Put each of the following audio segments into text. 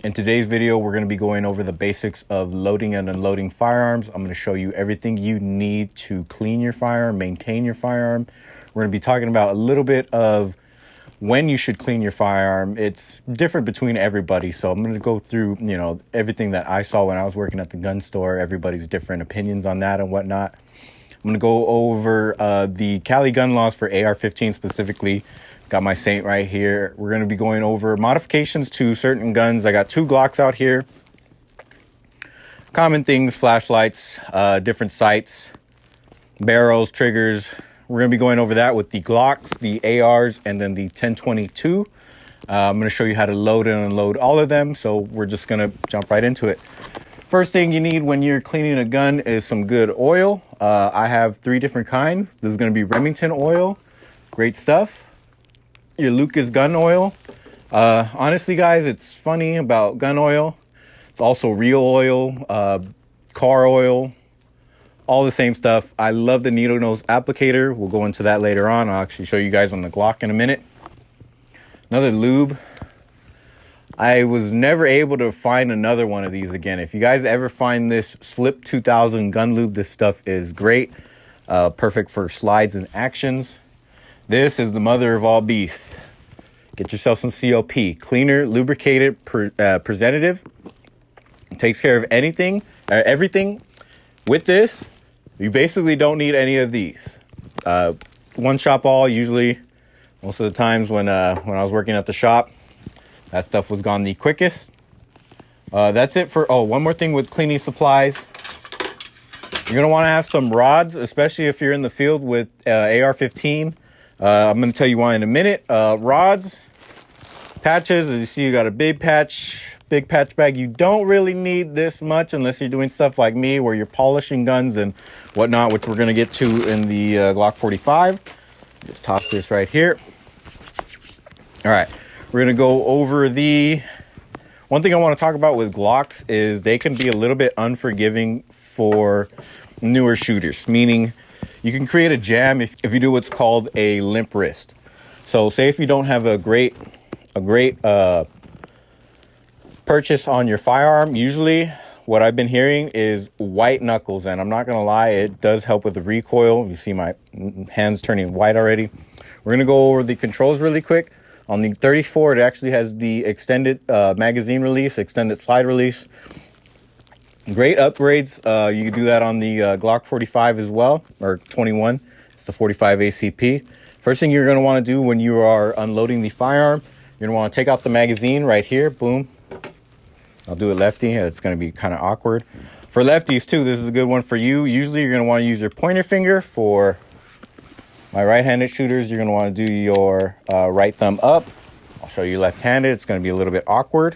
In today's video, we're going to be going over the basics of loading and unloading firearms. I'm going to show you everything you need to clean your firearm, maintain your firearm. We're going to be talking about a little bit of when you should clean your firearm. It's different between everybody. So I'm going to go through, everything that I saw when I was working at the gun store. Everybody's different opinions on that and whatnot. I'm going to go over the Cali gun laws for AR-15 specifically. Got my Saint right here. We're going to be going over modifications to certain guns. I got 2 Glocks out here. Common things, flashlights, different sights, barrels, triggers. We're going to be going over that with the Glocks, the ARs, and then the 1022. I'm going to show you how to load and unload all of them. So we're just going to jump right into it. First thing you need when you're cleaning a gun is some good oil. I have 3 different kinds. This is going to be Remington oil. Great stuff. Your Lucas gun oil. Honestly, guys, it's funny about gun oil. It's also real oil, car oil, all the same stuff. I love the needle nose applicator. We'll go into that later on. I'll actually show you guys on the Glock in a minute. Another lube. I was never able to find another one of these again. If you guys ever find this Slip 2000 gun lube, this stuff is great. Perfect for slides and actions. This is the mother of all beasts. Get yourself some COP. Cleaner, lubricated, preservative. It takes care of everything. With this, you basically don't need any of these. One shop all, usually, most of the times when I was working at the shop, that stuff was gone the quickest. That's it for, one more thing with cleaning supplies. You're going to want to have some rods, especially if you're in the field with AR-15. I'm going to tell you why in a minute. Rods, patches, as you see, you got a big patch bag. You don't really need this much unless you're doing stuff like me where you're polishing guns and whatnot, which we're going to get to in the Glock 45. Just toss this right here. All right. We're going to go over one thing I want to talk about with Glocks is they can be a little bit unforgiving for newer shooters, meaning you can create a jam if you do what's called a limp wrist. So say if you don't have a great purchase on your firearm, usually what I've been hearing is white knuckles. And I'm not going to lie, it does help with the recoil. You see my hands turning white already. We're going to go over the controls really quick. On the 34, it actually has the extended magazine release, extended slide release. Great upgrades. You can do that on the Glock 45 as well, or 21. It's the 45 ACP. First thing you're going to want to do when you are unloading the firearm, you're going to want to take out the magazine right here. Boom. I'll do it lefty. It's going to be kind of awkward. For lefties, too, this is a good one for you. Usually, you're going to want to use your pointer finger. For my right-handed shooters, you're going to want to do your right thumb up. I'll show you left-handed. It's going to be a little bit awkward.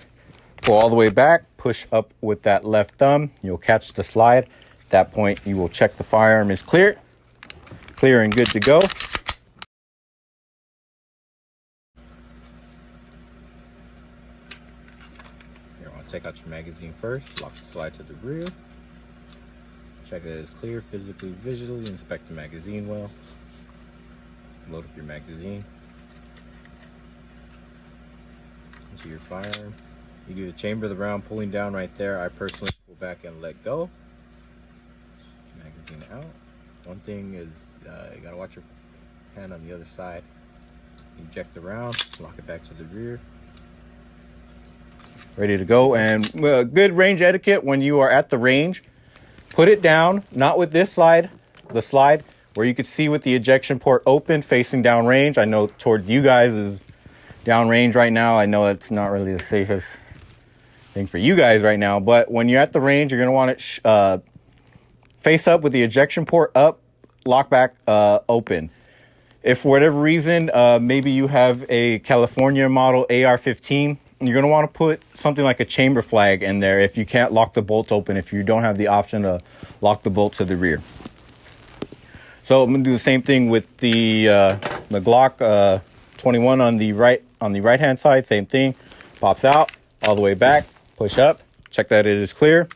Pull all the way back. Push up with that left thumb. You'll catch the slide. At that point, you will check the firearm is clear and good to go. You want to take out your magazine first. Lock the slide to the rear. Check that it's clear physically, visually. Inspect the magazine well. Load up your magazine into your firearm. You do the chamber of the round pulling down right there. I personally pull back and let go. Magazine out. One thing is you gotta watch your hand on the other side. Eject the round, lock it back to the rear. Ready to go. And good range etiquette when you are at the range. Put it down, not with this slide, the slide where you could see with the ejection port open facing down range. I know toward you guys is down range right now. I know that's not really the safest thing for you guys right now, but when you're at the range, you're going to want it face up with the ejection port up, lock back open. If for whatever reason, maybe you have a California model AR-15, you're going to want to put something like a chamber flag in there if you can't lock the bolts open, if you don't have the option to lock the bolt to the rear. So I'm going to do the same thing with the Glock 21 on the right hand side. Same thing. Pops out all the way back. Push up. Check that it is clear.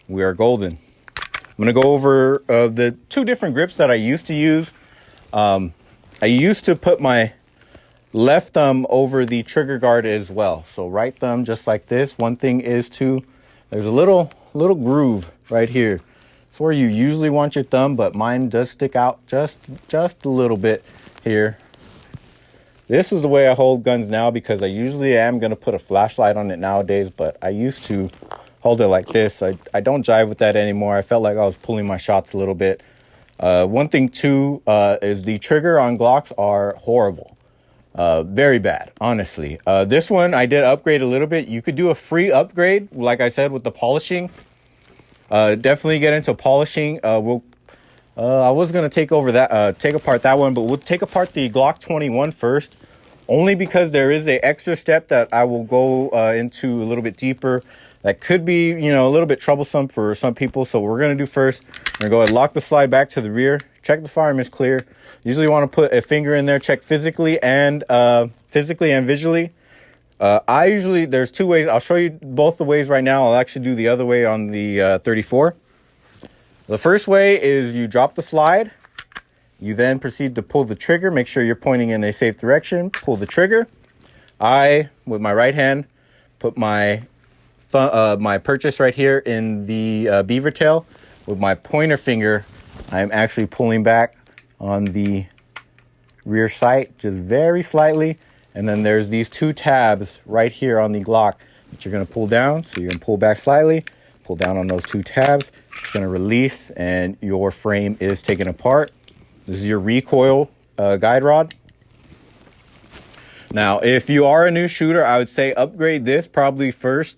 We are golden. I'm going to go over the 2 different grips that I used to use. I used to put my left thumb over the trigger guard as well. So right thumb just like this. One thing is to, there's a little groove right here. It's where you usually want your thumb, but mine does stick out just a little bit here. This is the way I hold guns now, because I usually am going to put a flashlight on it nowadays, but I used to hold it like this. I don't jive with that anymore. I felt like I was pulling my shots a little bit. One thing too is the trigger on Glocks are horrible. Very bad, honestly. This one I did upgrade a little bit. You could do a free upgrade, like I said, with the polishing. Definitely get into polishing. I was gonna take apart that one, but we'll take apart the Glock 21 first, only because there is a extra step that I will go into a little bit deeper. That could be, you know, a little bit troublesome for some people. So what we're gonna do first, we're gonna go ahead and lock the slide back to the rear. Check the firearm is clear. Usually want to put a finger in there, check physically and visually. There's two ways. I'll show you both the ways right now. I'll actually do the other way on the 34. The first way is you drop the slide. You then proceed to pull the trigger. Make sure you're pointing in a safe direction. Pull the trigger. I, with my right hand, put my purchase right here in the beaver tail. With my pointer finger, I'm actually pulling back on the rear sight just very slightly. And then there's these two tabs right here on the Glock that you're going to pull down. So you're going to pull back slightly, pull down on those two tabs. It's going to release and your frame is taken apart. This is your recoil guide rod. Now, if you are a new shooter, I would say upgrade this probably first.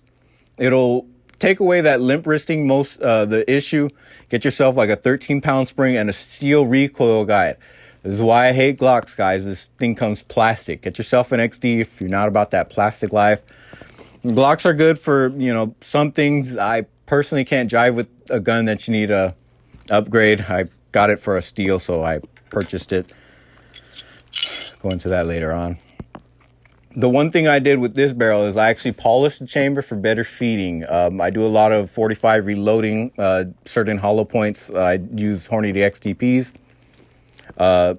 It'll take away that limp wristing the issue. Get yourself like a 13-pound spring and a steel recoil guide. This is why I hate Glocks, guys. This thing comes plastic. Get yourself an XD if you're not about that plastic life. Glocks are good for, you know, some things. I personally can't jive with a gun that you need a upgrade. I got it for a steal, so I purchased it. Go into that later on. The one thing I did with this barrel is I actually polished the chamber for better feeding. I do a lot of 45 reloading, certain hollow points. I use Hornady XTPs.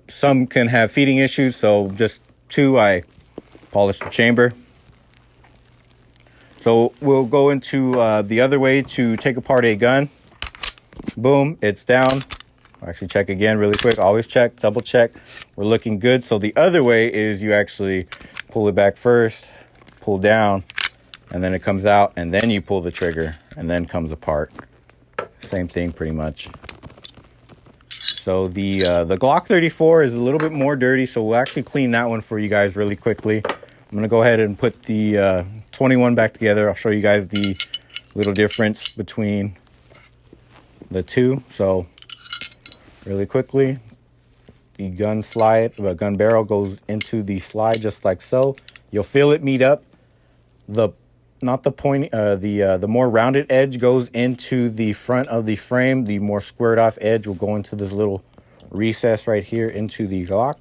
Some can have feeding issues, so just two, I polish the chamber. So we'll go into the other way to take apart a gun. Boom, it's down. I'll actually check again really quick. Always check, double check. We're looking good. So the other way is you actually pull it back first, pull down, and then it comes out, and then you pull the trigger, and then comes apart. Same thing pretty much. So the Glock 34 is a little bit more dirty, so we'll actually clean that one for you guys really quickly. I'm going to go ahead and put the 21 back together. I'll show you guys the little difference between the two. So really quickly, the gun barrel goes into the slide just like so. You'll feel it meet up. The more rounded edge goes into the front of the frame. The more squared off edge will go into this little recess right here into the Glock.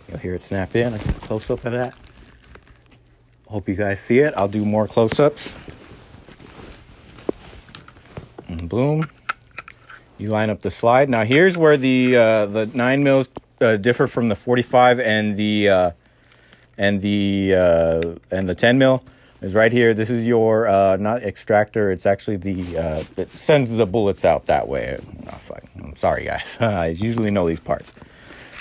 You'll hear it snap in. I get a close up of that. Hope you guys see it. I'll do more close-ups. And boom. You line up the slide. Now here's where the 9 mils differ from the 45 and the 10 mil. Is right here. This is your not extractor. It's actually it sends the bullets out that way. I'm sorry, guys. I usually know these parts,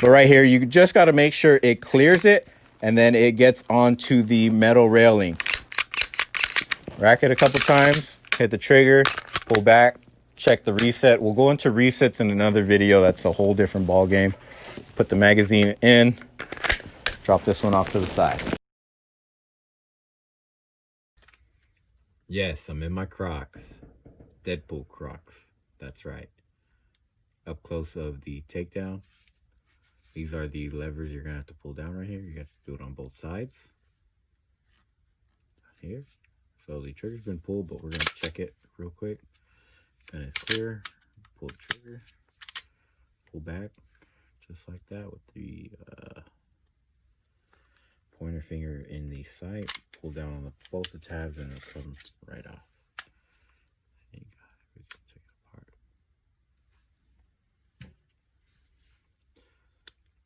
but right here you just got to make sure it clears it, and then it gets onto the metal railing. Rack it a couple times. Hit the trigger. Pull back. Check the reset. We'll go into resets in another video. That's a whole different ball game. Put the magazine in. Drop this one off to the side. Yes, I'm in my Crocs. Deadpool Crocs. That's right. Up close of the takedown. These are the levers you're going to have to pull down right here. You have to do it on both sides. Here. So the trigger's been pulled, but we're going to check it real quick. Gun is clear. Pull the trigger. Pull back. Just like that with the pointer finger in the sight. Pull down on both the tabs and it'll come right off. There you go. We're just gonna take it apart.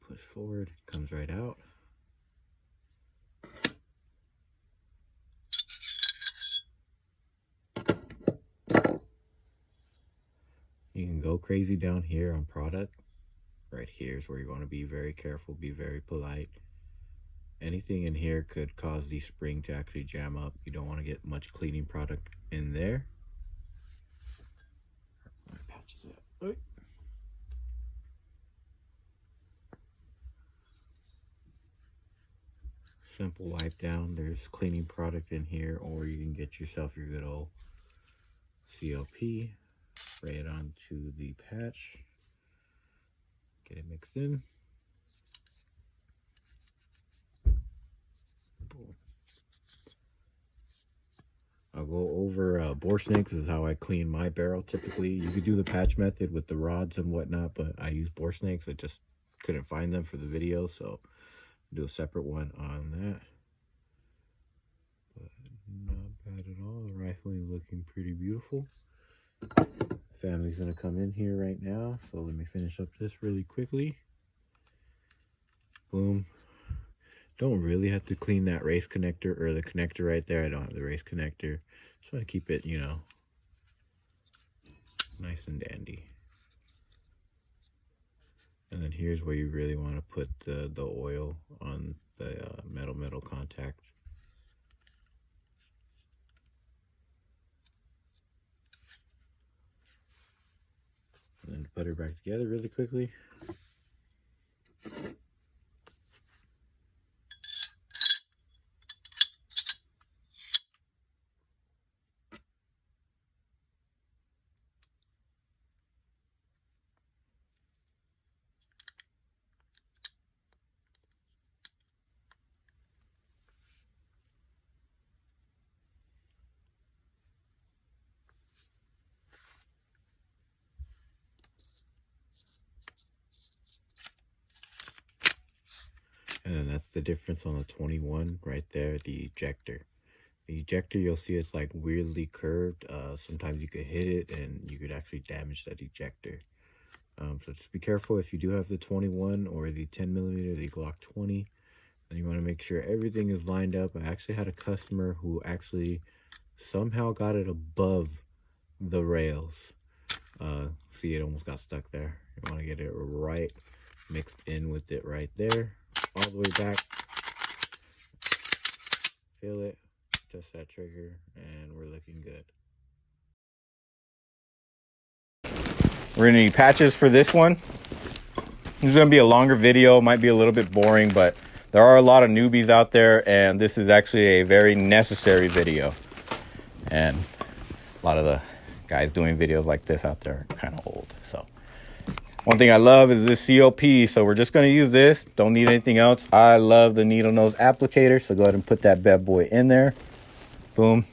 push forward, comes right out. You can go crazy down here on product. Right here is where you want to be very careful, be very polite. Anything in here could cause the spring to actually jam up. You don't want to get much cleaning product in there. My patches up. Simple wipe down. There's cleaning product in here, or you can get yourself your good old CLP. Spray it onto the patch. Get it mixed in. Boom. I'll go over bore snakes. This is how I clean my barrel typically. You could do the patch method with the rods and whatnot, but I use bore snakes. I just couldn't find them for the video, so I'll do a separate one on that. But not bad at all. The rifling looking pretty beautiful. Family's gonna come in here right now, so let me finish up this really quickly. Boom. Don't really have to clean that race connector or the connector right there. I don't have the race connector. Just want to keep it, you know, nice and dandy. And then here's where you really want to put the oil on the metal contact. And then put it back together really quickly. And then that's the difference on the 21 right there, the ejector. The ejector, you'll see it's like weirdly curved. Sometimes you could hit it and you could actually damage that ejector. So just be careful if you do have the 21 or the 10mm, the Glock 20. And you want to make sure everything is lined up. I actually had a customer who actually somehow got it above the rails. See, it almost got stuck there. You want to get it right mixed in with it right there. All the way back. Feel it. Test that trigger. And we're looking good. We're going to need patches for this one. This is going to be a longer video. Might be a little bit boring, but there are a lot of newbies out there, and this is actually a very necessary video. And a lot of the guys doing videos like this out there are kind of old. So one thing I love is this COP. So we're just going to use this. Don't need anything else. I love the needle nose applicator. So go ahead and put that bad boy in there. Boom.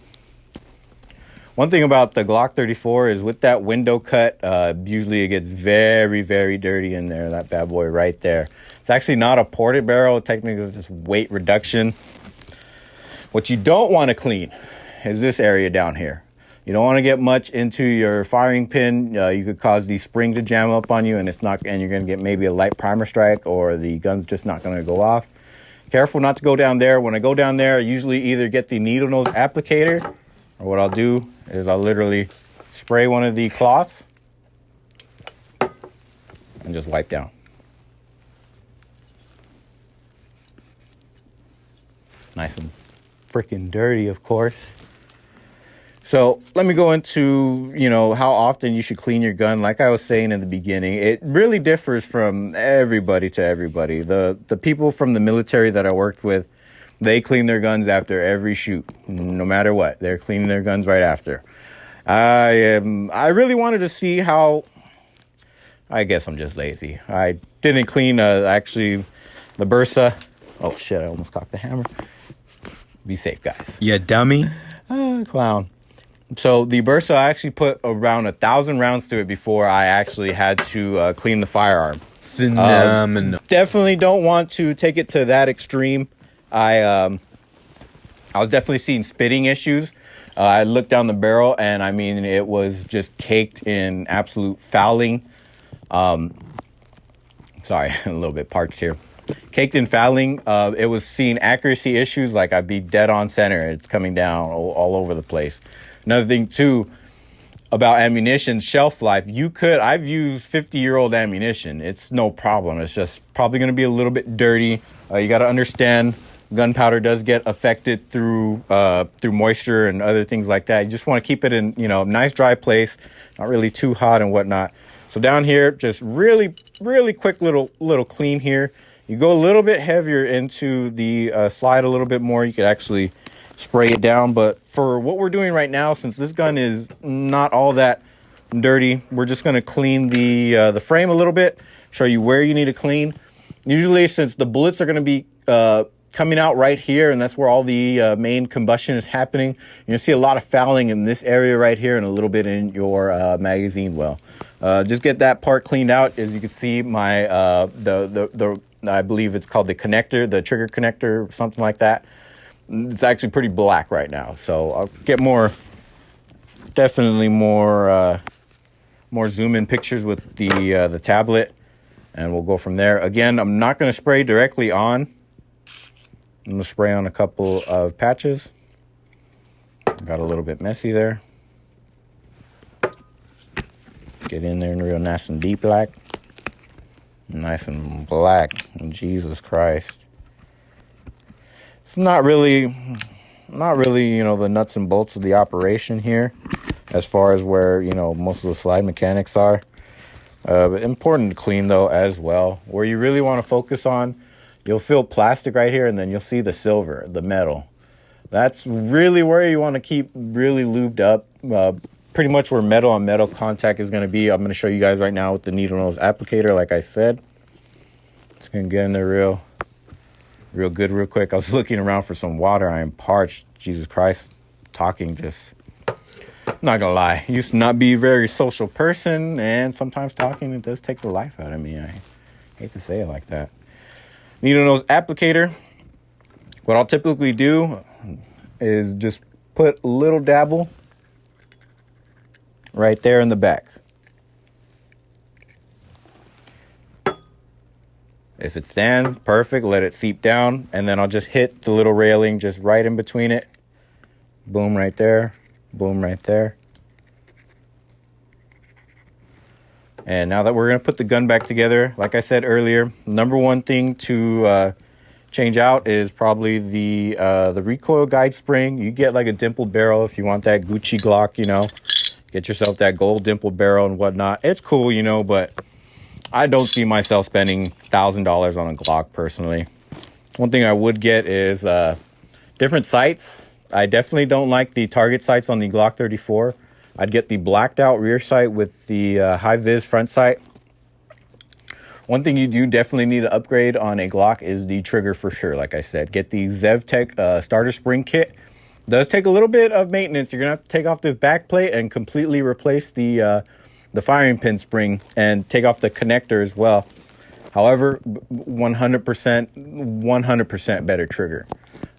One thing about the Glock 34 is with that window cut, usually it gets very, very dirty in there. That bad boy right there. It's actually not a ported barrel. Technically, it's just weight reduction. What you don't want to clean is this area down here. You don't want to get much into your firing pin. You could cause the spring to jam up on you, and you're going to get maybe a light primer strike, or the gun's just not going to go off. Careful not to go down there. When I go down there, I usually either get the needle nose applicator, or what I'll do is I'll literally spray one of the cloths and just wipe down. Nice and freaking dirty, of course. So let me go into, how often you should clean your gun. Like I was saying in the beginning, it really differs from everybody to everybody. The people from the military that I worked with, they clean their guns after every shoot, no matter what. They're cleaning their guns right after. I really wanted to see how. I guess I'm just lazy. I didn't clean actually the Bursa. Oh shit! I almost cocked the hammer. Be safe, guys. Yeah, dummy. Clown. So the Bursa, I actually put around 1,000 rounds through it before I actually had to clean the firearm. Phenomenal. Definitely don't want to take it to that extreme. I was definitely seeing spitting issues. I looked down the barrel, and I mean, it was just caked in absolute fouling. Sorry, a little bit parched here. Caked in fouling. It was seeing accuracy issues. Like I'd be dead on center. It's coming down all over the place. Another thing too about ammunition shelf life. I've used 50-year-old ammunition. It's no problem. It's just probably going to be a little bit dirty. You got to understand gunpowder does get affected through moisture and other things like that. You just want to keep it in, a nice dry place, not really too hot and whatnot. So down here, just really, really quick little clean here. You go a little bit heavier into the slide a little bit more. You could actually spray it down. But for what we're doing right now, since this gun is not all that dirty, we're just going to clean the frame a little bit, show you where you need to clean. Usually, since the bullets are going to be coming out right here, and that's where all the main combustion is happening, you're going to see a lot of fouling in this area right here and a little bit in your magazine well. Just get that part cleaned out. As you can see, my I believe it's called the connector, the trigger connector, something like that. It's actually pretty black right now. So I'll get definitely more zoom in pictures with the tablet, and we'll go from there. Again, I'm not going to spray directly on. I'm going to spray on a couple of patches. Got a little bit messy there. Get in there and real nice and deep black. Nice and black. Jesus Christ. It's not really, the nuts and bolts of the operation here, as far as where, most of the slide mechanics are. But important to clean, though, as well. Where you really want to focus on, you'll feel plastic right here, and then you'll see the silver, the metal. That's really where you want to keep really lubed up. Pretty much where metal on metal contact is going to be. I'm going to show you guys right now with the needle nose applicator, like I said. It's going to get in there real good, real quick. I was looking around for some water. I am parched. Jesus Christ. Talking just... I'm not going to lie. I used to not be a very social person, and sometimes talking, it does take the life out of me. I hate to say it like that. Needle nose applicator. What I'll typically do is just put a little dabble right there in the back. If it stands, perfect. Let it seep down. And then I'll just hit the little railing just right in between it. Boom right there. Boom right there. And now that we're going to put the gun back together, like I said earlier, number one thing to change out is probably the recoil guide spring. You get like a dimple barrel if you want that Gucci Glock, Get yourself that gold dimple barrel and whatnot. It's cool, but I don't see myself spending $1,000 on a Glock personally. One thing I would get is different sights. I definitely don't like the target sights on the Glock 34. I'd get the blacked out rear sight with the high vis front sight. One thing you do definitely need to upgrade on a Glock is the trigger for sure. Like I said, get the ZevTech starter spring kit. Does take a little bit of maintenance. You're gonna have to take off this back plate and completely replace the firing pin spring and take off the connector as well. However, 100% better trigger.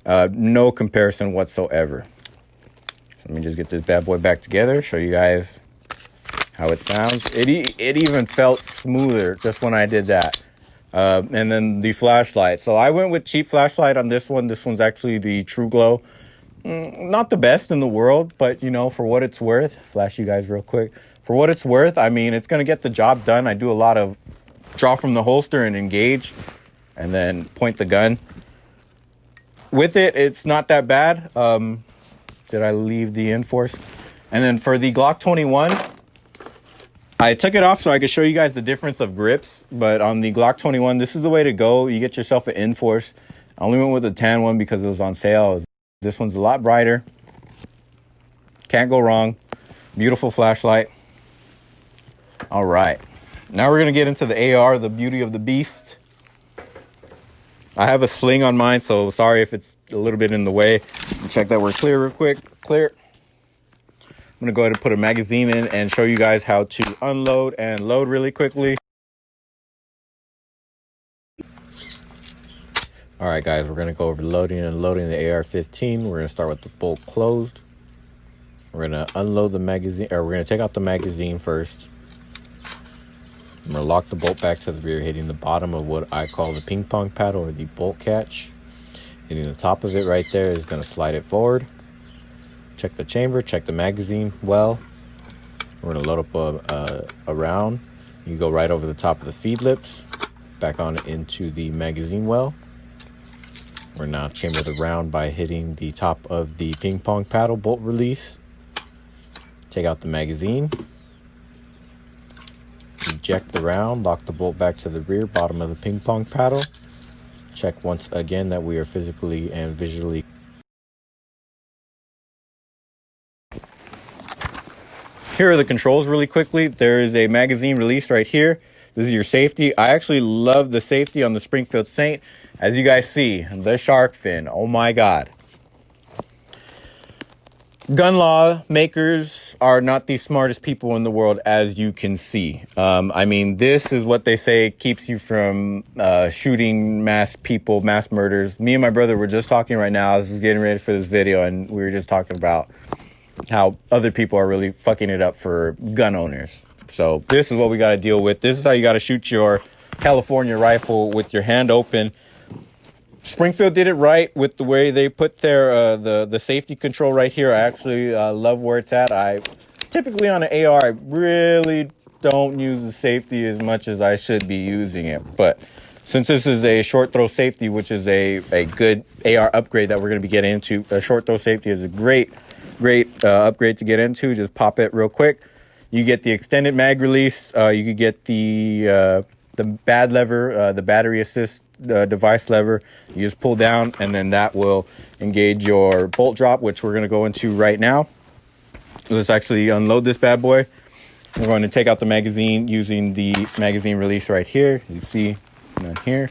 No comparison whatsoever. So let me just get this bad boy back together, show you guys how it sounds. It even felt smoother just when I did that. And then the flashlight. So I went with cheap flashlight on this one. This one's actually the True Glow. Not the best in the world, but for what it's worth, flash you guys real quick. For what it's worth, I mean, it's going to get the job done. I do a lot of draw from the holster and engage and then point the gun. With it, it's not that bad. Did I leave the Enforce? And then for the Glock 21, I took it off so I could show you guys the difference of grips. But on the Glock 21, this is the way to go. You get yourself an Enforce. I only went with the tan one because it was on sale. This one's a lot brighter. Can't go wrong. Beautiful flashlight. All right. Now we're going to get into the AR, the beauty of the beast. I have a sling on mine, so sorry if it's a little bit in the way. Check that we're clear real quick. Clear. I'm going to go ahead and put a magazine in and show you guys how to unload and load really quickly. All right, guys, we're going to go over loading and loading the AR-15. We're going to start with the bolt closed. We're going to unload the magazine, or we're going to take out the magazine first. I'm going to lock the bolt back to the rear, hitting the bottom of what I call the ping pong paddle or the bolt catch. Hitting the top of it right there is going to slide it forward. Check the chamber, check the magazine well. We're going to load up a round. You go right over the top of the feed lips, back on into the magazine well. We're now chamber the round by hitting the top of the ping pong paddle bolt release. Take out the magazine. Eject the round, lock the bolt back to the rear bottom of the ping pong paddle. Check once again that we are physically and visually. Here are the controls really quickly. There is a magazine release right here. This is your safety. I actually love the safety on the Springfield Saint. As you guys see, the shark fin. Oh my God. Gun law makers are not the smartest people in the world, as you can see. I mean, this is what they say keeps you from shooting mass people, mass murders. Me and my brother were just talking right now. I was just getting ready for this video, and we were just talking about how other people are really fucking it up for gun owners. So this is what we got to deal with. This is how you got to shoot your California rifle, with your hand open. Springfield did it right with the way they put their the safety control right here. I actually love where it's at. I typically on an AR, I really don't use the safety as much as I should be using it. But since this is a short throw safety, which is a good AR upgrade that we're going to be getting into, a short throw safety is a great upgrade to get into. Just pop it real quick. You get the extended mag release. You could get the bad lever, the battery assist device lever. You just pull down, and then that will engage your bolt drop, which we're going to go into right now. Let's actually unload this bad boy. We're going to take out the magazine using the magazine release right here. You see down here.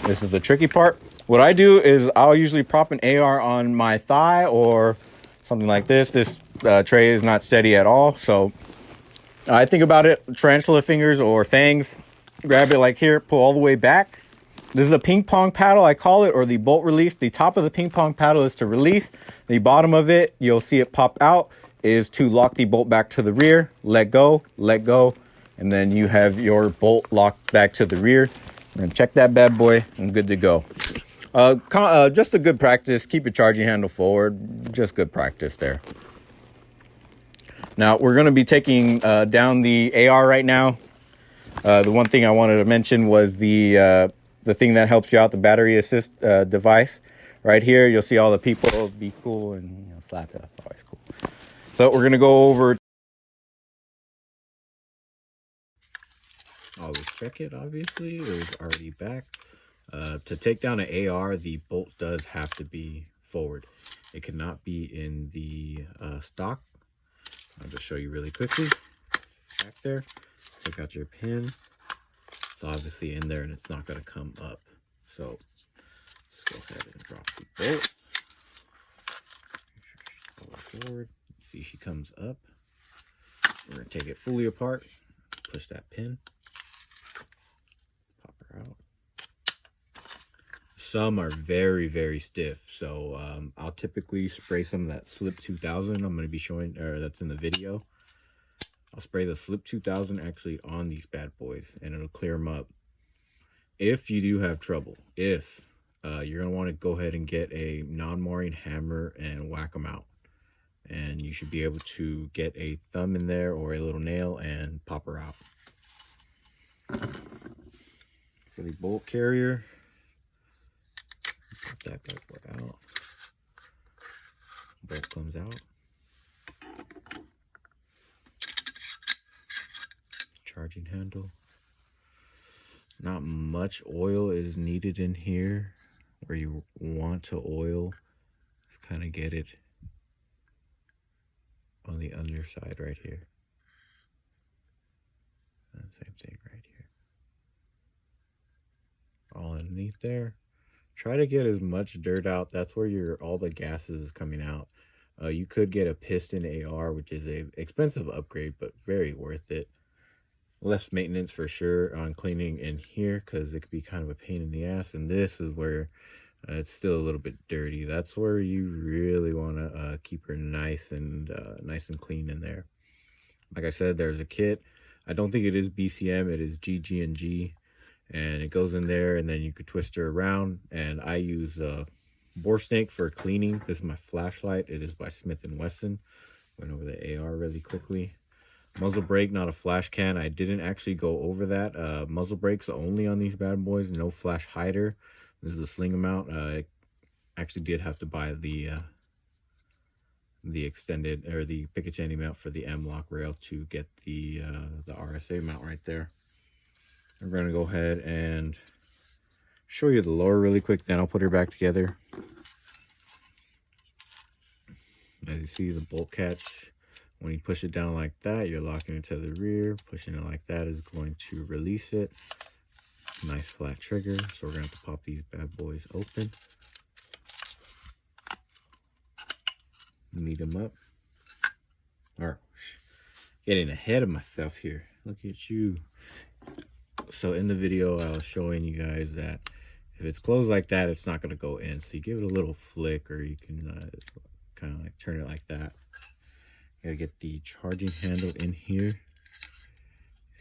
This is the tricky part. What I do is I'll usually prop an AR on my thigh or something like this. This tray is not steady at all, so I think about it, tarantula fingers or fangs. Grab it like here, pull all the way back. This is a ping pong paddle, I call it, or the bolt release. The top of the ping pong paddle is to release. The bottom of it, you'll see it pop out, is to lock the bolt back to the rear. Let go, and then you have your bolt locked back to the rear. And check that bad boy, and good to go. Just a good practice. Keep your charging handle forward. Just good practice there. Now, we're going to be taking down the AR right now. The one thing I wanted to mention was the thing that helps you out, the battery assist device. Right here, you'll see all the people be cool and slap it. That's always cool. So we're going to go over. Always check it, obviously. It was already back. To take down an AR, the bolt does have to be forward. It cannot be in the stock. I'll just show you really quickly. Back there. Take out your pin. It's obviously in there and it's not going to come up. So let's go ahead and drop the bolt. Pull it forward. See, she comes up. We're going to take it fully apart. Push that pin. Pop her out. Some are very, very stiff. So I'll typically spray some of that Slip 2000. I'm going to be showing, or that's in the video. I'll spray the Slip 2000 actually on these bad boys, and it'll clear them up. If you do have trouble, you're going to want to go ahead and get a non-marring hammer and whack them out. And you should be able to get a thumb in there or a little nail and pop her out. For the bolt carrier, pop that bad boy out. Bolt comes out. Charging handle. Not much oil is needed in here. Where you want to oil, kind of get it on the underside right here. And same thing right here. All underneath there. Try to get as much dirt out. That's where all the gases is coming out. You could get a piston AR, which is a expensive upgrade, but very worth it. Less maintenance for sure on cleaning in here, because it could be kind of a pain in the ass. And this is where it's still a little bit dirty. That's where you really want to keep her nice and clean in there. Like I said, there's a kit. I don't think it is BCM, it is GG&G, and it goes in there, and then you could twist her around. And I use bore snake for cleaning. This is my flashlight. It is by Smith & Wesson. Went over the AR really quickly. Muzzle brake, not a flash can. I didn't actually go over that. Muzzle brakes only on these bad boys. No flash hider. This is a sling mount. I actually did have to buy the extended or the Picatinny mount for the M-LOK rail to get the RSA mount right there. I'm going to go ahead and show you the lower really quick, then I'll put her back together. As you see, the bolt catch, when you push it down like that, you're locking it to the rear. Pushing it like that is going to release it. Nice flat trigger. So we're going to have to pop these bad boys open. Meet them up. Or getting ahead of myself here. Look at you. So in the video, I was showing you guys that if it's closed like that, it's not going to go in. So you give it a little flick, or you can kind of like turn it like that. You gotta get the charging handle in here.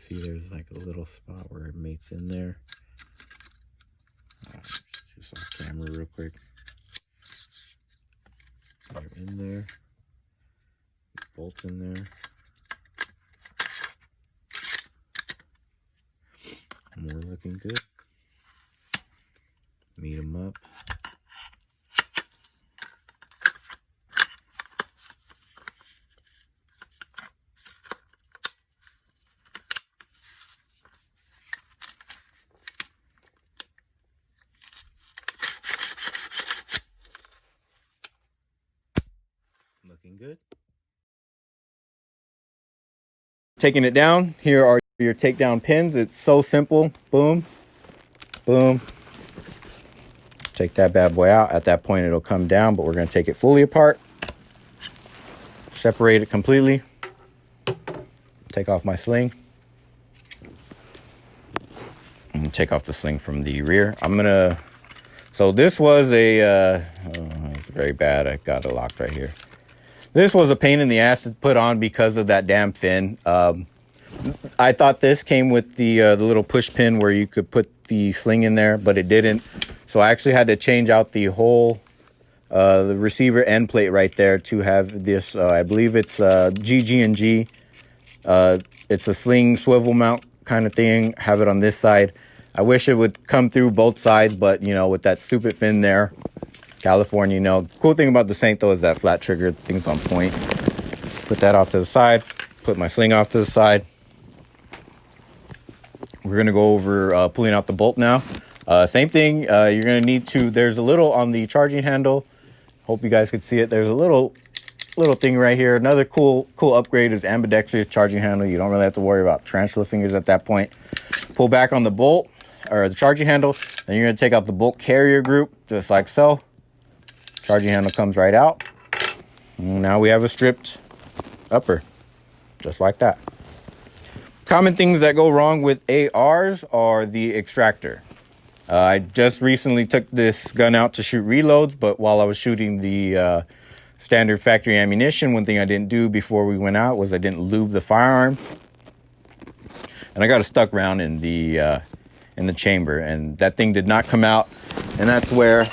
See, there's like a little spot where it mates in there. Just off camera real quick. They're in there. Bolts in there. More looking good. Meet them up. Looking good. Taking it down, here are your takedown pins. It's so simple. Boom, boom. Take that bad boy out. At that point, it'll come down, but we're going to take it fully apart. Separate it completely. Take off my sling. And take off the sling from the rear. So this was it's very bad. I got it locked right here. This was a pain in the ass to put on because of that damn fin. I thought this came with the little push pin where you could put the sling in there, but it didn't. So I actually had to change out the whole the receiver end plate right there to have this. I believe it's GG&G. It's a sling swivel mount kind of thing. Have it on this side. I wish it would come through both sides, but you know, with that stupid fin there, California, you know. Cool thing about the Saint though is that flat trigger, thing's on point. Put that off to the side. Put my sling off to the side. We're gonna go over pulling out the bolt now. Same thing. You're gonna need to. There's a little on the charging handle. Hope you guys could see it. There's a little thing right here. Another cool upgrade is ambidextrous charging handle. You don't really have to worry about tarantula fingers at that point. Pull back on the bolt or the charging handle. Then you're gonna take out the bolt carrier group just like so. Charging handle comes right out. And now we have a stripped upper, just like that. Common things that go wrong with ARs are the extractor. I just recently took this gun out to shoot reloads, but while I was shooting the standard factory ammunition, one thing I didn't do before we went out was I didn't lube the firearm. And I got it stuck around in the chamber, and that thing did not come out. And that's where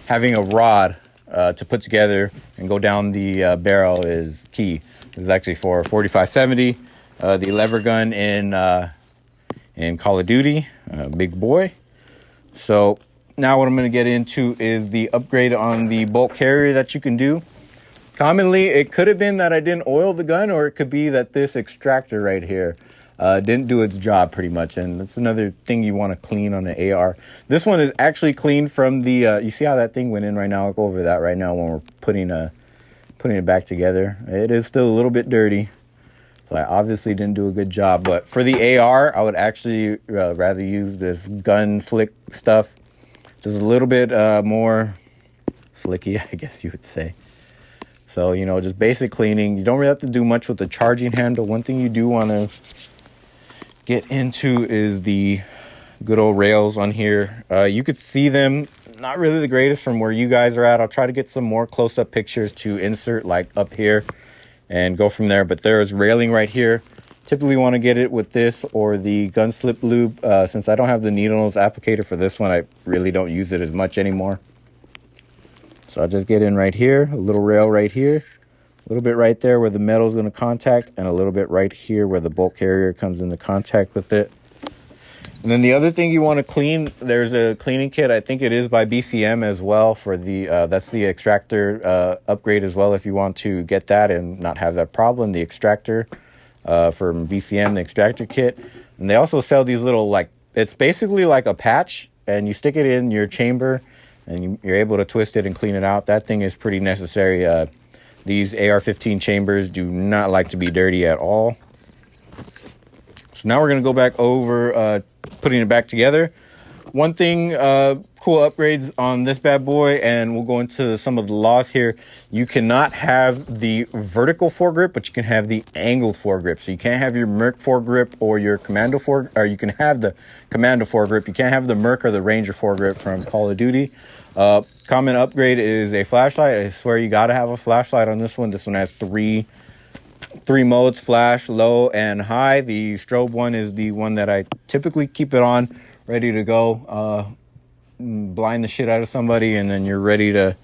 having a rod to put together and go down the barrel is key. This is actually for 4570, the lever gun in Call of Duty, big boy. So now what I'm going to get into is the upgrade on the bolt carrier that you can do. Commonly, it could have been that I didn't oil the gun, or it could be that this extractor right here didn't do its job pretty much. And that's another thing you want to clean on an AR. This one is actually clean from the, you see how that thing went in right now? I'll go over that right now when we're putting it back together. It is still a little bit dirty. So I obviously didn't do a good job. But for the AR, I would actually rather use this gun slick stuff. Just a little bit more slicky, I guess you would say. So, you know, just basic cleaning. You don't really have to do much with the charging handle. One thing you do want to get into is the good old rails on here. You could see them. Not really the greatest from where you guys are at. I'll try to get some more close-up pictures to insert like up here and go from there. But there is railing right here. Typically want to get it with this or the gun slip lube. Since I don't have the needle nose applicator for this one, I really don't use it as much anymore. So I'll just get in right here, a little rail right here, a little bit right there where the metal is going to contact, and a little bit right here where the bolt carrier comes into contact with it. And then the other thing you want to clean, there's a cleaning kit. I think it is by BCM as well for the, that's the extractor upgrade as well if you want to get that and not have that problem. The extractor from BCM, the extractor kit. And they also sell these little, like, it's basically like a patch, and you stick it in your chamber and you're able to twist it and clean it out. That thing is pretty necessary. These AR-15 chambers do not like to be dirty at all. So now we're going to go back over putting it back together. One thing, cool upgrades on this bad boy, and we'll go into some of the laws here. You cannot have the vertical foregrip, but you can have the angled foregrip. So you can't have your Merc foregrip or your Commando foregrip, or you can have the Commando foregrip. You can't have the Merc or the Ranger foregrip from Call of Duty. Common upgrade is a flashlight. I swear you got to have a flashlight on this one. This one has three modes: flash, low, and high. The strobe one is the one that I typically keep it on, ready to go, blind the shit out of somebody, and then you're ready to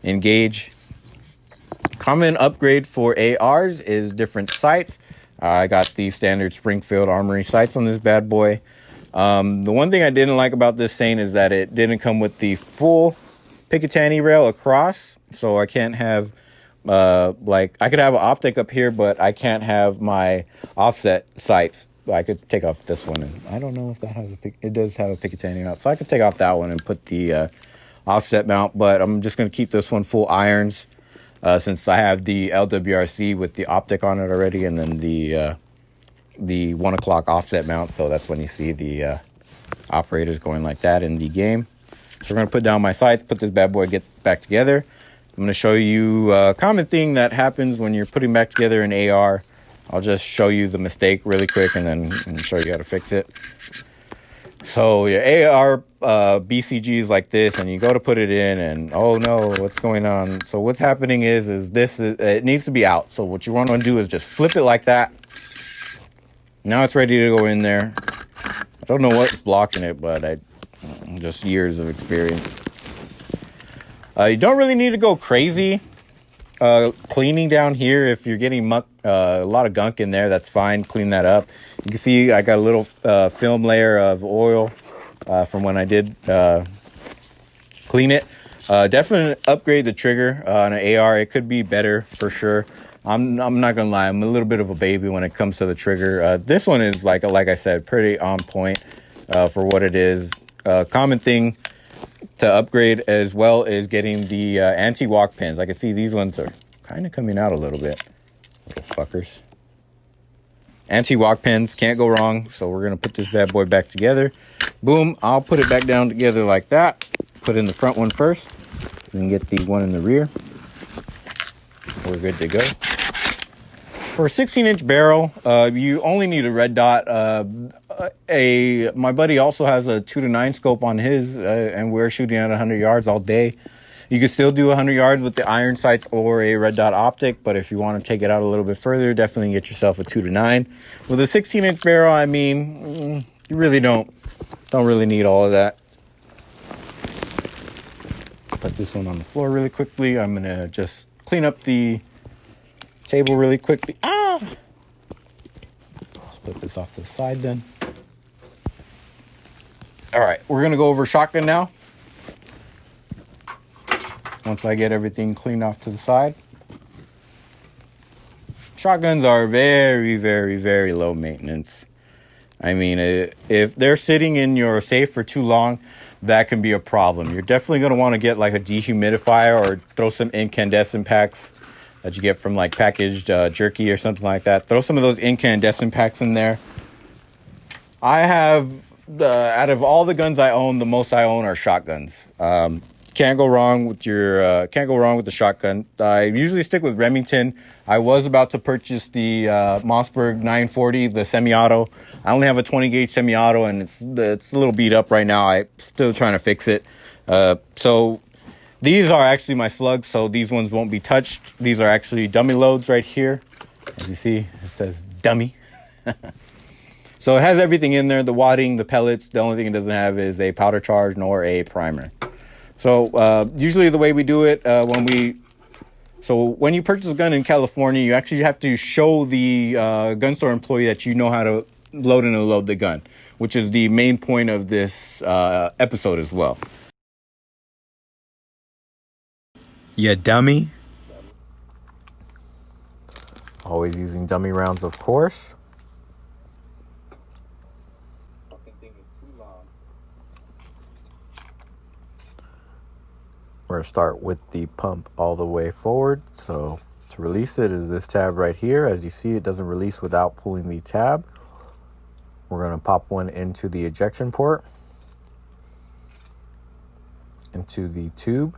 engage. Common upgrade for ARs is different sights. I got the standard Springfield Armory sights on this bad boy. The one thing I didn't like about this Saint is that it didn't come with the full Picatinny rail across, so I can't have like I could have an optic up here, but I can't have my offset sights. I could take off this one, and I don't know if that has it does have a Picatinny out, so I could take off that one and put the offset mount, but I'm just going to keep this one full irons since I have the LWRC with the optic on it already, and then the 1 o'clock offset mount, so that's when you see the operators going like that in the game. So we're going to put down my sights, put this bad boy get back together. I'm going to show you a common thing that happens when you're putting back together an AR. I'll just show you the mistake really quick and then show you how to fix it. So your AR BCG is like this, and you go to put it in, and oh no, what's going on? So what's happening is it needs to be out. So what you want to do is just flip it like that. Now it's ready to go in there. I don't know what's blocking it, but just years of experience. You don't really need to go crazy cleaning down here. If you're getting muck, a lot of gunk in there, that's fine. Clean that up. You can see I got a little film layer of oil from when I did clean it. Definitely upgrade the trigger on an AR. It could be better for sure. I'm not gonna lie, I'm a little bit of a baby when it comes to the trigger. This one is like I said, pretty on point for what it is. Common thing to upgrade as well is getting the anti-walk pins. I can see these ones are kind of coming out a little bit. Little fuckers. Anti-walk pins, can't go wrong. So we're gonna put this bad boy back together. Boom, I'll put it back down together like that. Put in the front one first, then get the one in the rear. We're good to go. For a 16-inch barrel, you only need a red dot. My buddy also has a 2-9 scope on his, and we're shooting at 100 yards all day. You can still do 100 yards with the iron sights or a red dot optic, but if you want to take it out a little bit further, definitely get yourself a 2-9. With a 16-inch barrel, I mean, you really don't really need all of that. Put this one on the floor really quickly. I'm gonna just clean up the table really quickly. Let's put this off to the side then. All right, we're gonna go over shotgun now. Once I get everything cleaned off to the side. Shotguns are very, very, very low maintenance. I mean, if they're sitting in your safe for too long, that can be a problem. You're definitely gonna wanna get like a dehumidifier or throw some incandescent packs that you get from like packaged jerky or something like that. Throw some of those incandescent packs in there. I have, out of all the guns I own, the most I own are shotguns. Can't go wrong with the shotgun. I usually stick with Remington. I was about to purchase the Mossberg 940, the semi-auto. I only have a 20 gauge semi-auto, and it's a little beat up right now. I'm still trying to fix it. So these are actually my slugs, so these ones won't be touched. These are actually dummy loads right here. As you see, it says dummy. So it has everything in there, the wadding, the pellets. The only thing it doesn't have is a powder charge nor a primer. So usually the way we do it when you purchase a gun in California, you actually have to show the gun store employee that you know how to load and unload the gun, which is the main point of this episode as well. Yeah, dummy. Always using dummy rounds, of course. We're going to start with the pump all the way forward. So to release it is this tab right here. As you see, it doesn't release without pulling the tab. We're going to pop one into the ejection port, into the tube,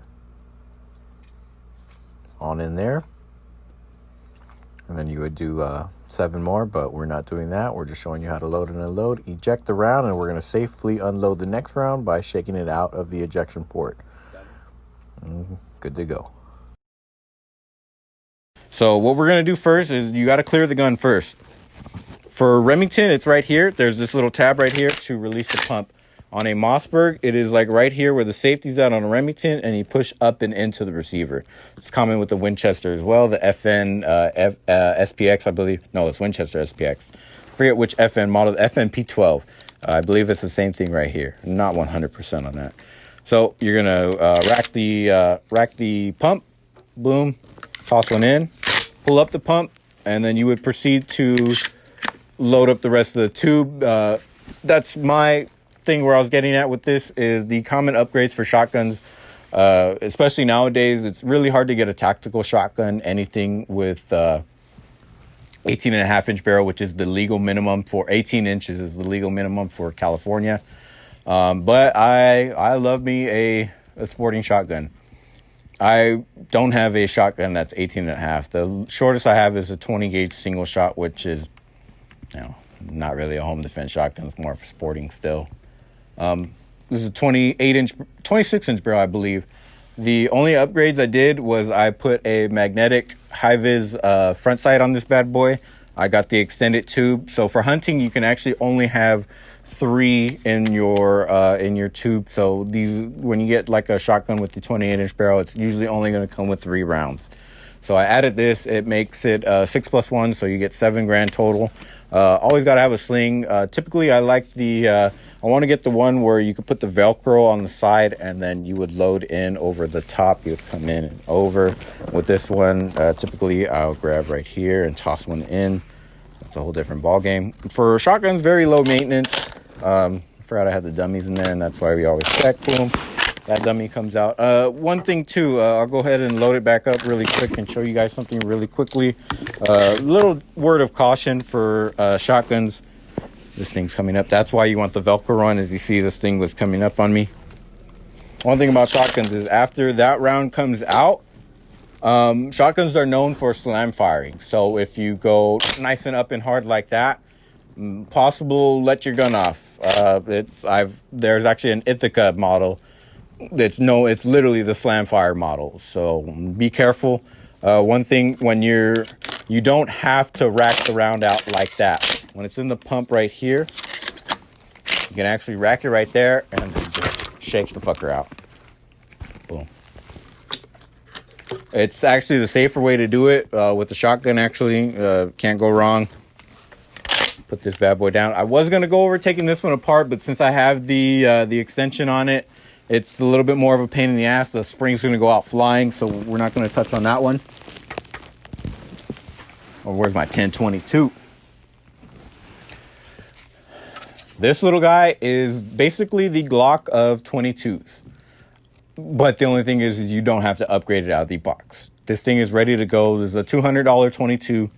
on in there. And then you would do 7 more, but we're not doing that. We're just showing you how to load and unload. Eject the round, and we're going to safely unload the next round by shaking it out of the ejection port. Good to go. So what we're going to do first is you got to clear the gun first. For Remington, it's right here. There's this little tab right here to release the pump. On a Mossberg, it is like right here where the safety's at on a Remington, and you push up and into the receiver. It's common with the Winchester as well, the FN SPX, I believe. No, it's Winchester SPX. I forget which FN model, the FN P12. I believe it's the same thing right here. Not 100% on that. So you're going to rack the pump, boom, toss one in, pull up the pump, and then you would proceed to load up the rest of the tube. That's my thing where I was getting at with this is the common upgrades for shotguns, especially nowadays. It's really hard to get a tactical shotgun, anything with 18.5-inch barrel, which is the legal minimum for 18 inches is the legal minimum for California. But I love me a sporting shotgun. I don't have a shotgun that's 18.5. The shortest I have is a 20 gauge single shot, which is, not really a home defense shotgun. It's more for sporting still. This is a 26-inch barrel, I believe. The only upgrades I did was I put a magnetic high-vis front sight on this bad boy. I got the extended tube. So for hunting, you can actually only have 3 in your tube. So these, when you get like a shotgun with the 28-inch barrel, it's usually only going to come with 3 rounds. So I added this. It makes it 6 + 1, so you get 7 grand total. Always got to have a sling. Typically, I like I want to get the one where you could put the Velcro on the side and then you would load in over the top. You would come in and over. With this one, typically I'll grab right here and toss one in. It's a whole different ball game. For shotguns, very low maintenance. I forgot I had the dummies in there, and that's why we always check. Boom. That dummy comes out. One thing too, I'll go ahead and load it back up really quick and show you guys something really quickly. Little word of caution for shotguns. This thing's coming up. That's why you want the Velcro on. As you see, this thing was coming up on me. One thing about shotguns is after that round comes out, shotguns are known for slam firing. So if you go nice and up and hard like that, possible let your gun off. There's actually an Ithaca model. It's literally the slam fire model. So be careful. One thing, when you don't have to rack the round out like that. When it's in the pump right here, you can actually rack it right there and just shake the fucker out. Boom. It's actually the safer way to do it with the shotgun. Actually, can't go wrong. Put this bad boy down. I was gonna go over taking this one apart, but since I have the extension on it, it's a little bit more of a pain in the ass. The spring's gonna go out flying, so we're not gonna touch on that one. Oh, where's my 1022? This little guy is basically the Glock of 22s. But the only thing is you don't have to upgrade it out of the box. This thing is ready to go. This is a $200 22,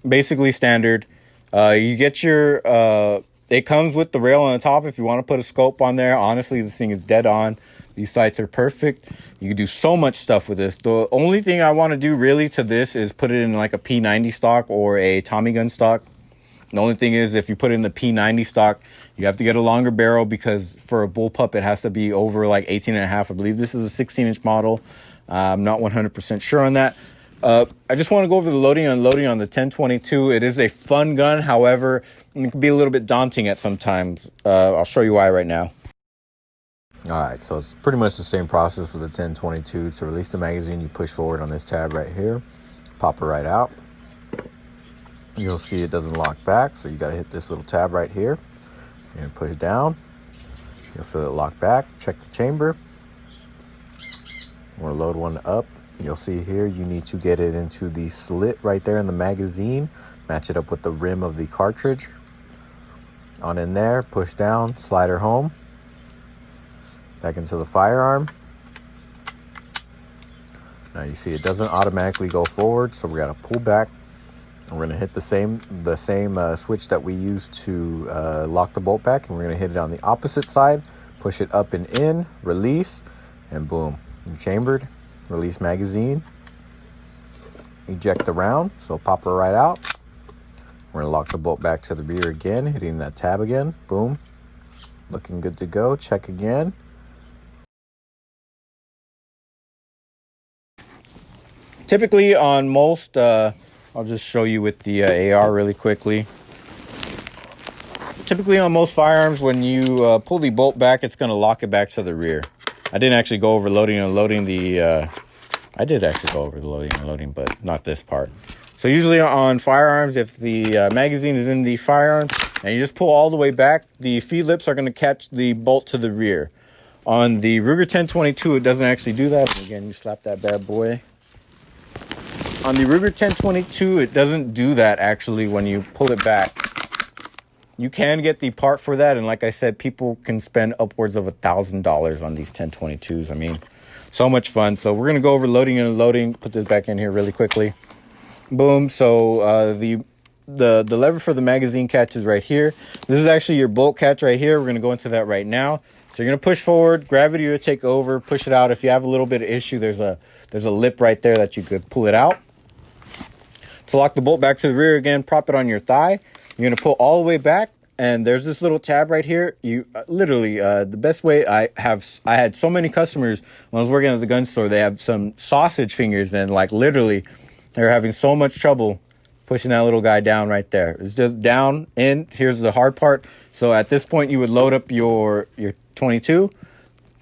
basically standard. You get your, it comes with the rail on the top if you want to put a scope on there. Honestly, this thing is dead on. These sights are perfect. You can do so much stuff with this. The only thing I want to do really to this is put it in like a P90 stock or a Tommy gun stock. The only thing is if you put it in the P90 stock, you have to get a longer barrel because for a bullpup, it has to be over like 18.5. I believe this is a 16-inch model. I'm not 100% sure on that. I just want to go over the loading and unloading on the 1022. It is a fun gun. However, it can be a little bit daunting at some times. I'll show you why right now. All right, so it's pretty much the same process with the 1022. To release the magazine, you push forward on this tab right here, pop it right out. You'll see it doesn't lock back, so you got to hit this little tab right here and push down. You'll feel it lock back. Check the chamber. We'll load one up. You'll see here you need to get it into the slit right there in the magazine. Match it up with the rim of the cartridge. On in there, push down, slide her home. Back into the firearm. Now you see it doesn't automatically go forward, so we got to pull back. And we're going to hit the same switch that we used to lock the bolt back, and we're going to hit it on the opposite side. Push it up and in, release, and boom, you're chambered. Release magazine. Eject the round, so pop her right out. We're going to lock the bolt back to the rear again, hitting that tab again. Boom. Looking good to go. Check again. Typically on most, I'll just show you with the AR really quickly. Typically on most firearms, when you pull the bolt back, it's going to lock it back to the rear. I didn't actually go over loading and unloading the... I did actually go over the loading and unloading, but not this part. So usually on firearms, if the magazine is in the firearm and you just pull all the way back, the feed lips are going to catch the bolt to the rear. On the Ruger 1022, it doesn't actually do that. And again, you slap that bad boy. On the Ruger 1022, it doesn't do that actually when you pull it back. You can get the part for that, and like I said, people can spend upwards of $1,000 on these 1022s. I mean, so much fun. So we're gonna go over loading and unloading. Put this back in here really quickly. Boom. So the lever for the magazine catch is right here. This is actually your bolt catch right here. We're gonna go into that right now. So you're gonna push forward, gravity will take over, push it out. If you have a little bit of issue, there's a lip right there that you could pull it out. To lock the bolt back to the rear again, prop it on your thigh. You're going to pull all the way back, and there's this little tab right here. You literally, the best way I had so many customers when I was working at the gun store, they have some sausage fingers, and like literally they're having so much trouble pushing that little guy down right there. It's just down, in. Here's the hard part. So at this point, you would load up your 22.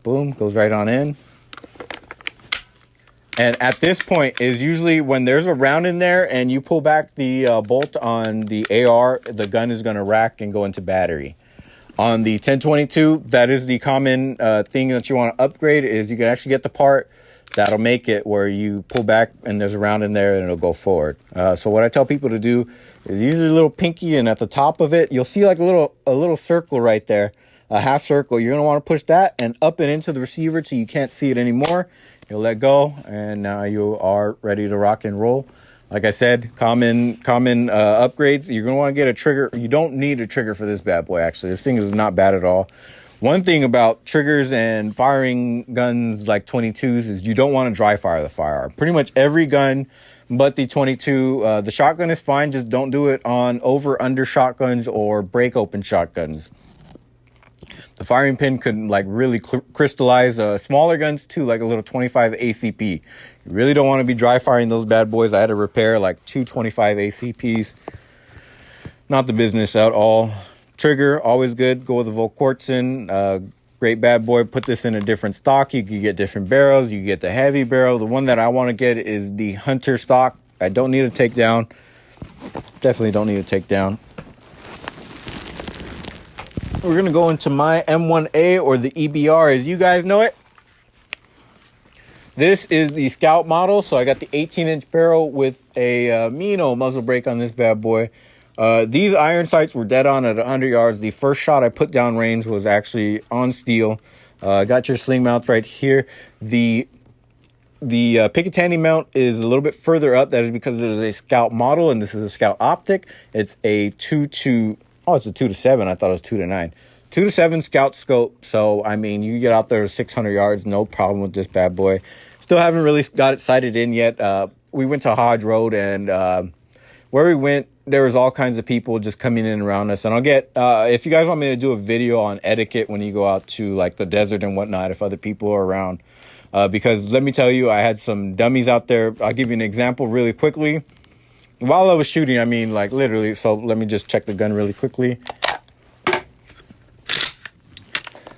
Boom, goes right on in. And at this point is usually when there's a round in there and you pull back the bolt on the AR, the gun is going to rack and go into battery. On the 1022, that is the common thing that you want to upgrade, is you can actually get the part that'll make it where you pull back and there's a round in there and it'll go forward. So what I tell people to do is usually a little pinky, and at the top of it, you'll see like a little circle right there, a half circle. You're going to want to push that and up and into the receiver till you can't see it anymore. You'll let go, and now you are ready to rock and roll. Like I said, common upgrades. You're going to want to get a trigger. You don't need a trigger for this bad boy, actually. This thing is not bad at all. One thing about triggers and firing guns like 22s is you don't want to dry fire the firearm. Pretty much every gun but the 22. The shotgun is fine. Just don't do it on over-under shotguns or break-open shotguns. The firing pin could like really crystallize. Smaller guns too, like a little 25 ACP. You really don't want to be dry firing those bad boys. I had to repair like 225 ACPs. Not the business at all. Trigger, always good. Go with the Volquartsen. Great bad boy. Put this in a different stock. You could get different barrels. You get the heavy barrel. The one that I want to get is the Hunter stock. I don't need a takedown. Definitely don't need a takedown. We're going to go into my M1A, or the EBR as you guys know it. This is the Scout model. So I got the 18-inch barrel with a mean old muzzle brake on this bad boy. These iron sights were dead on at 100 yards. The first shot I put down range was actually on steel. Got your sling mount right here. The Picatinny mount is a little bit further up. That is because it is a Scout model, and this is a Scout optic. It's a 2 to... Oh, it's a 2 to 7. I thought it was 2 to 9. 2 to 7 Scout scope. So, I mean, you get out there to 600 yards, no problem with this bad boy. Still haven't really got it sighted in yet. We went to Hodge Road, and where we went, there was all kinds of people just coming in around us. And I'll get, if you guys want me to do a video on etiquette when you go out to, like, the desert and whatnot, if other people are around, because let me tell you, I had some dummies out there. I'll give you an example really quickly. While I was shooting, I mean, like literally, so let me just check the gun really quickly.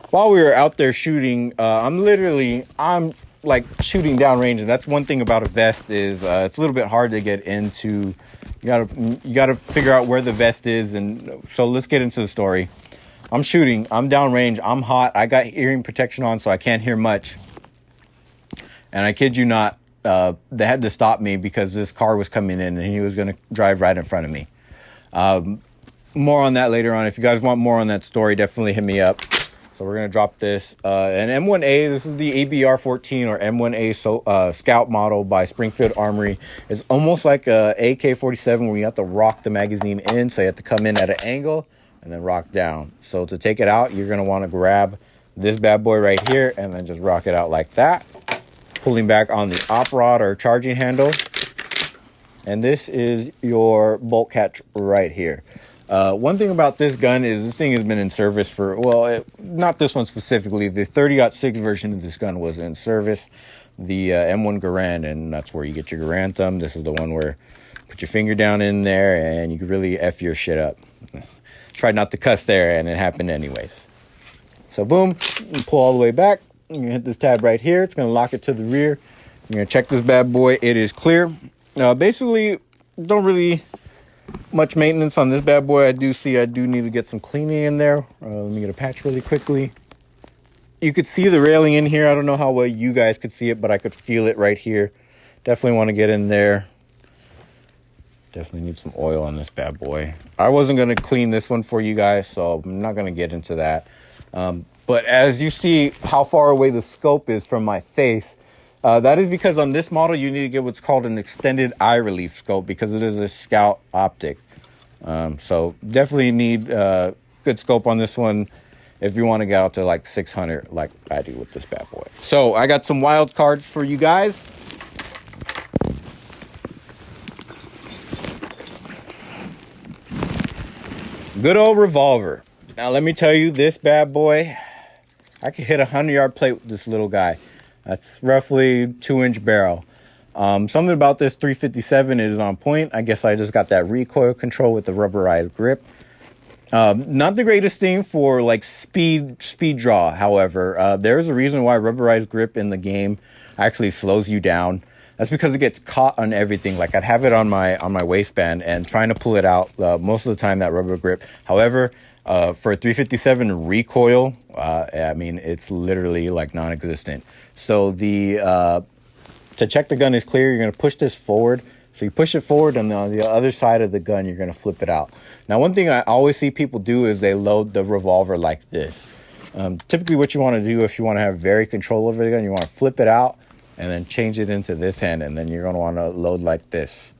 While we were out there shooting, I'm like shooting downrange, and that's one thing about a vest is it's a little bit hard to get into. You gotta figure out where the vest is, and so let's get into the story. I'm shooting, I'm downrange, I'm hot, I got hearing protection on, so I can't hear much. And I kid you not, they had to stop me because this car was coming in, and he was gonna drive right in front of me. More on that later on. If you guys want more on that story, definitely hit me up. So we're going to drop this. An M1A, this is the ABR-14 or M1A Scout model by Springfield Armory. It's almost like a AK-47 where you have to rock the magazine in. So you have to come in at an angle and then rock down. So to take it out, you're going to want to grab this bad boy right here and then just rock it out like that. Pulling back on the op rod or charging handle. And this is your bolt catch right here. One thing about this gun is this thing has been in service for, well, not this one specifically. The 30-06 version of this gun was in service. The M1 Garand, and that's where you get your Garand thumb. This is the one where you put your finger down in there and you can really F your shit up. Tried not to cuss there, and it happened anyways. So boom, you pull all the way back. You're going to hit this tab right here. It's going to lock it to the rear. You're going to check this bad boy. It is clear. Basically, don't really much maintenance on this bad boy. I do need to get some cleaning in there. Let me get a patch really quickly. You could see the railing in here. I don't know how well you guys could see it, but I could feel it right here. Definitely want to get in there. Definitely need some oil on this bad boy. I wasn't going to clean this one for you guys, so I'm not going to get into that. But as you see how far away the scope is from my face, that is because on this model, you need to get what's called an extended eye relief scope because it is a Scout optic. So definitely need good scope on this one if you want to get out to like 600 like I do with this bad boy. So I got some wild cards for you guys. Good old revolver. Now let me tell you, this bad boy, I could hit a 100-yard plate with this little guy. That's roughly 2-inch barrel. Something about this 357 is on point. I guess I just got that recoil control with the rubberized grip. Not the greatest thing for like speed draw. However, there's a reason why rubberized grip in the game actually slows you down. That's because it gets caught on everything. Like I'd have it on my waistband and trying to pull it out most of the time, that rubber grip. However, for a 357 recoil, I mean, it's literally like non-existent. So to check the gun is clear, you're going to push this forward. So you push it forward, and on the other side of the gun, you're going to flip it out. Now, one thing I always see people do is they load the revolver like this. Typically, what you want to do if you want to have very control over the gun, you want to flip it out and then change it into this hand, and then you're going to want to load like this.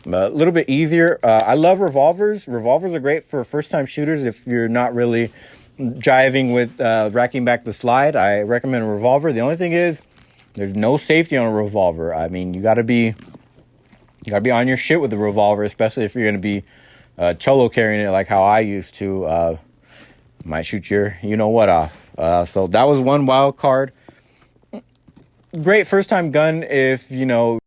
A little bit easier. I love revolvers. Revolvers are great for first-time shooters if you're not really jiving with racking back the slide. I recommend a revolver. The only thing is there's no safety on a revolver. I mean, you got to be on your shit with the revolver, especially if you're going to be cholo carrying it like how I used to. Might shoot your you-know-what off. So that was one wild card. Great first-time gun if, you know,